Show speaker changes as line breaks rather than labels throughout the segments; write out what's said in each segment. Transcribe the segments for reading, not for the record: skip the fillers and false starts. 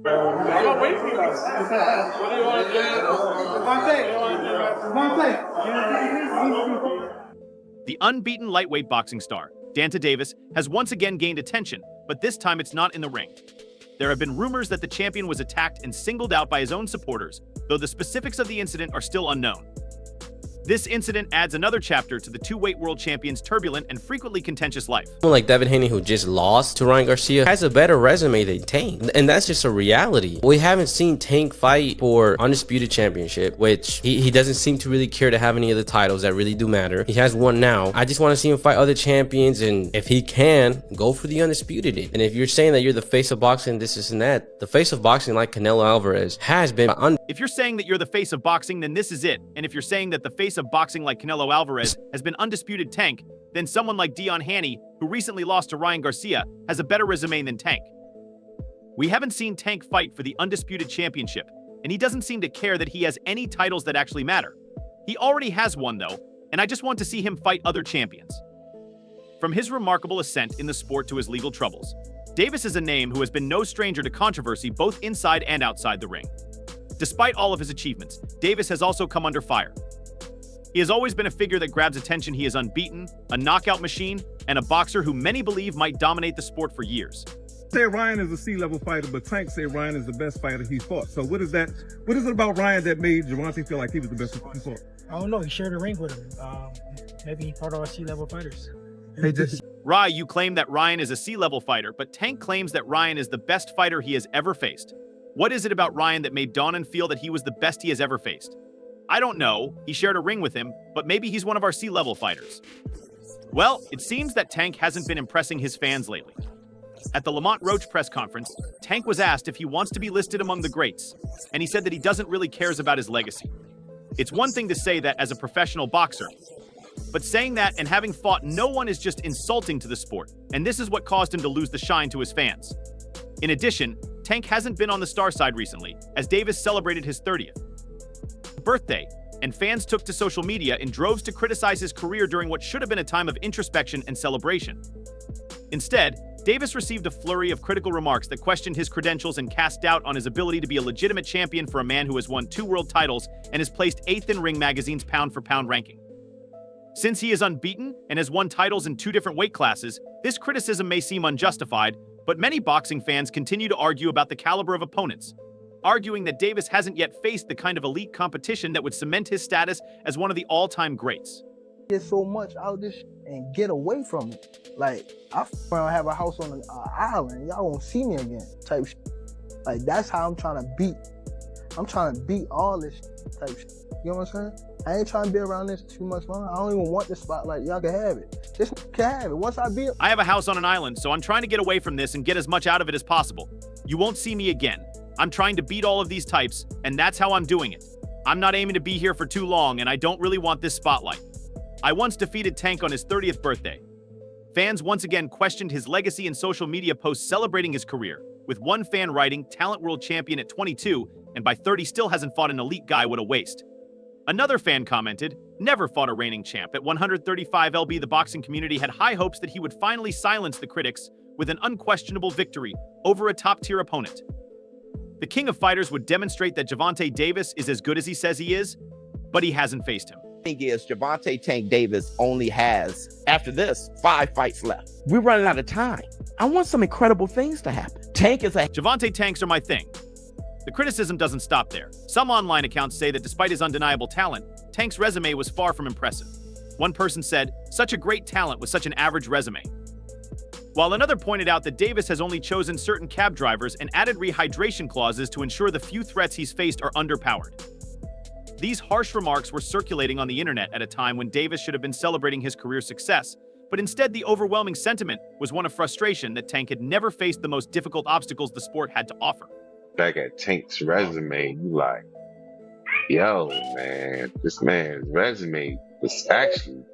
I'm gonna wait for you. What do you want to do?
The unbeaten lightweight boxing star, Gervonta Davis, has once again gained attention, but this time it's not in the ring. There have been rumors that the champion was attacked and singled out by his own supporters, though the specifics of the incident are still unknown. This incident adds another chapter to the two-weight world champion's turbulent and frequently contentious life.
Someone like Devin Haney, who just lost to Ryan Garcia, has a better resume than Tank, and that's just a reality. We haven't seen Tank fight for undisputed championship, which he doesn't seem to really care to have any of the titles that really do matter. He has one now. I just want to see him fight other champions, and if he can, go for the undisputed. And if you're saying that you're the face of boxing, this and that, the face of boxing like Canelo Alvarez has been
If you're saying that you're the face of boxing, then this is it. And if you're saying that the face of boxing like Canelo Alvarez has been undisputed Tank, then someone like Devin Haney, who recently lost to Ryan Garcia, has a better resume than Tank. We haven't seen Tank fight for the undisputed championship, and he doesn't seem to care that he has any titles that actually matter. He already has one, though, and I just want to see him fight other champions. From his remarkable ascent in the sport to his legal troubles, Davis is a name who has been no stranger to controversy both inside and outside the ring. Despite all of his achievements, Davis has also come under fire. He has always been a figure that grabs attention. He is unbeaten, a knockout machine, and a boxer who many believe might dominate the sport for years.
Say Ryan is a C-level fighter, but Tank say Ryan is the best fighter he fought. So what is that? What is it about Ryan that made Gervonta feel like he was the best he fought?
I don't know. He shared a ring with him. Maybe he part of our C-level fighters.
Rye, you claim that Ryan is a C-level fighter, but Tank claims that Ryan is the best fighter he has ever faced. What is it about Ryan that made Donan feel that he was the best he has ever faced? I don't know. He shared a ring with him, but maybe he's one of our C-level fighters. Well, it seems that Tank hasn't been impressing his fans lately. At the Lamont Roach press conference, Tank was asked if he wants to be listed among the greats, and he said that he doesn't really cares about his legacy. It's one thing to say that as a professional boxer, but saying that and having fought no one is just insulting to the sport, and this is what caused him to lose the shine to his fans. In addition, Tank hasn't been on the star side recently, as Davis celebrated his 30th birthday, and fans took to social media in droves to criticize his career during what should have been a time of introspection and celebration. Instead, Davis received a flurry of critical remarks that questioned his credentials and cast doubt on his ability to be a legitimate champion for a man who has won 2 world titles and is placed 8th in Ring Magazine's pound-for-pound ranking. Since he is unbeaten and has won titles in 2 different weight classes, this criticism may seem unjustified, but many boxing fans continue to argue about the caliber of opponents, arguing that Davis hasn't yet faced the kind of elite competition that would cement his status as one of the all-time greats.
Get so much out of this and get away from it. Like, I have a house on an island, y'all won't see me again, type shit. Like, that's how I'm trying to beat. I'm trying to beat all this type shit. You know what I'm saying? I ain't trying to be around this too much longer. I don't even want this spotlight. Y'all can have it. This can have it. Once I beat it.
I have a house on an island, so I'm trying to get away from this and get as much out of it as possible. You won't see me again. I'm trying to beat all of these types, and that's how I'm doing it. I'm not aiming to be here for too long, and I don't really want this spotlight. I once defeated Tank on his 30th birthday. Fans once again questioned his legacy in social media posts celebrating his career, with one fan writing, "Talent world champion at 22, and by 30 still hasn't fought an elite guy, what a waste." Another fan commented, "Never fought a reigning champ. At 135 lb, the boxing community had high hopes that he would finally silence the critics with an unquestionable victory over a top-tier opponent." The King of Fighters would demonstrate that Gervonta Davis is as good as he says he is, but he hasn't faced him.
Thing is, Gervonta Tank Davis only has, after this, 5 fights left. We're running out of time. I want some incredible things to happen. Tank is a...
Gervonta Tanks are my thing. The criticism doesn't stop there. Some online accounts say that despite his undeniable talent, Tank's resume was far from impressive. One person said, "Such a great talent with such an average resume." While another pointed out that Davis has only chosen certain cab drivers and added rehydration clauses to ensure the few threats he's faced are underpowered. These harsh remarks were circulating on the internet at a time when Davis should have been celebrating his career success, but instead the overwhelming sentiment was one of frustration that Tank had never faced the most difficult obstacles the sport had to offer.
Back at Tank's resume, you like, yo, man, this man's resume was actually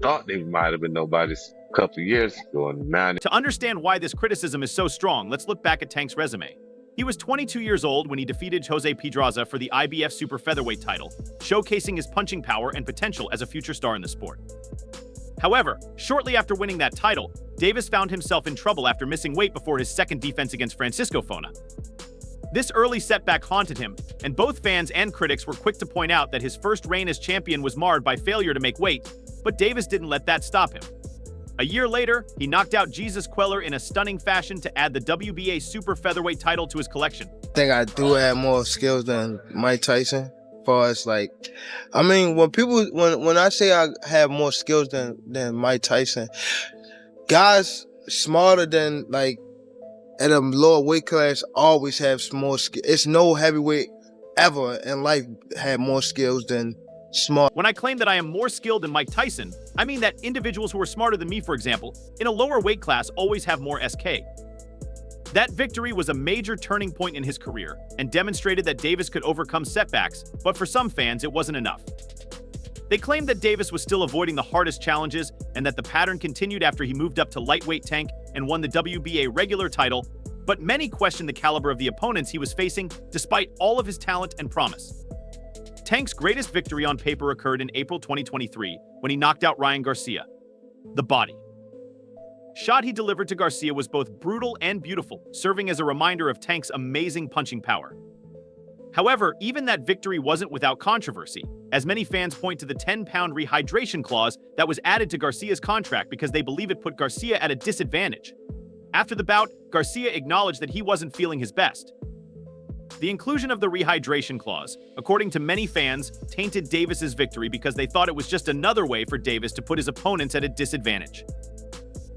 thought they might have been nobody's a couple of years ago. And now
to understand why this criticism is so strong, let's look back at Tank's resume. He was 22 years old when he defeated Jose Pedraza for the IBF Super Featherweight title, showcasing his punching power and potential as a future star in the sport. However, shortly after winning that title, Davis found himself in trouble after missing weight before his second defense against Francisco Fona. This early setback haunted him, and both fans and critics were quick to point out that his first reign as champion was marred by failure to make weight, but Davis didn't let that stop him. A year later, he knocked out Jesus Queller in a stunning fashion to add the WBA super featherweight title to his collection.
I think I do have more skills than Mike Tyson. Far as like, I mean, when I say I have more skills than Mike Tyson, guys smarter than like at a lower weight class always have more skills. It's no heavyweight ever in life had more skills than smart.
When I claim that I am more skilled than Mike Tyson, I mean that individuals who are smarter than me, for example, in a lower weight class always have more SK. That victory was a major turning point in his career and demonstrated that Davis could overcome setbacks, but for some fans, it wasn't enough. They claimed that Davis was still avoiding the hardest challenges and that the pattern continued after he moved up to lightweight tank and won the WBA regular title, but many questioned the caliber of the opponents he was facing despite all of his talent and promise. Tank's greatest victory on paper occurred in April 2023 when he knocked out Ryan Garcia. The body shot he delivered to Garcia was both brutal and beautiful, serving as a reminder of Tank's amazing punching power. However, even that victory wasn't without controversy, as many fans point to the 10-pound rehydration clause that was added to Garcia's contract because they believe it put Garcia at a disadvantage. After the bout, Garcia acknowledged that he wasn't feeling his best. The inclusion of the rehydration clause, according to many fans, tainted Davis's victory because they thought it was just another way for Davis to put his opponents at a disadvantage.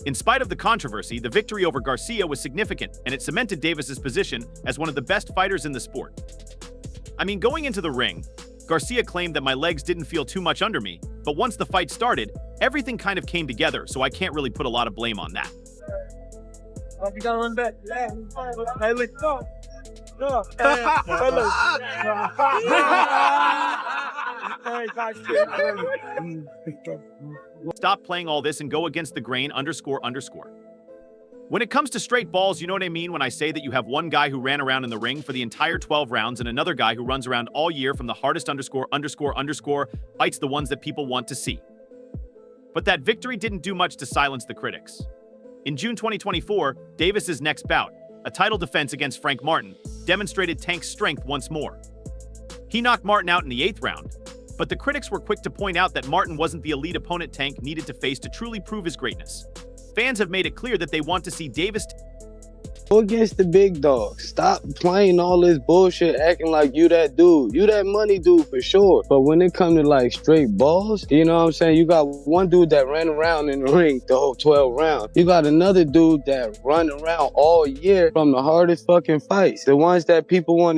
In spite of the controversy, the victory over Garcia was significant, and it cemented Davis's position as one of the best fighters in the sport. I mean, going into the ring, Garcia claimed that my legs didn't feel too much under me, but once the fight started, everything kind of came together, so I can't really put a lot of blame on that.
You gotta run back. Hey, let's go.
Stop playing all this and go against the grain __. When it comes to straight balls, you know what I mean when I say that you have one guy who ran around in the ring for the entire 12 rounds and another guy who runs around all year from the hardest ___ fights, the ones that people want to see. But that victory didn't do much to silence the critics. In June 2024, Davis's next bout, a title defense against Frank Martin, demonstrated Tank's strength once more. He knocked Martin out in the 8th round, but the critics were quick to point out that Martin wasn't the elite opponent Tank needed to face to truly prove his greatness. Fans have made it clear that they want to see Davis
go against the big dog. Stop playing all this bullshit, acting like you that dude. You that money dude for sure. But when it comes to like straight balls, you know what I'm saying? You got one dude that ran around in the ring the whole 12 rounds. You got another dude that run around all year from the hardest fucking fights. The ones that people want to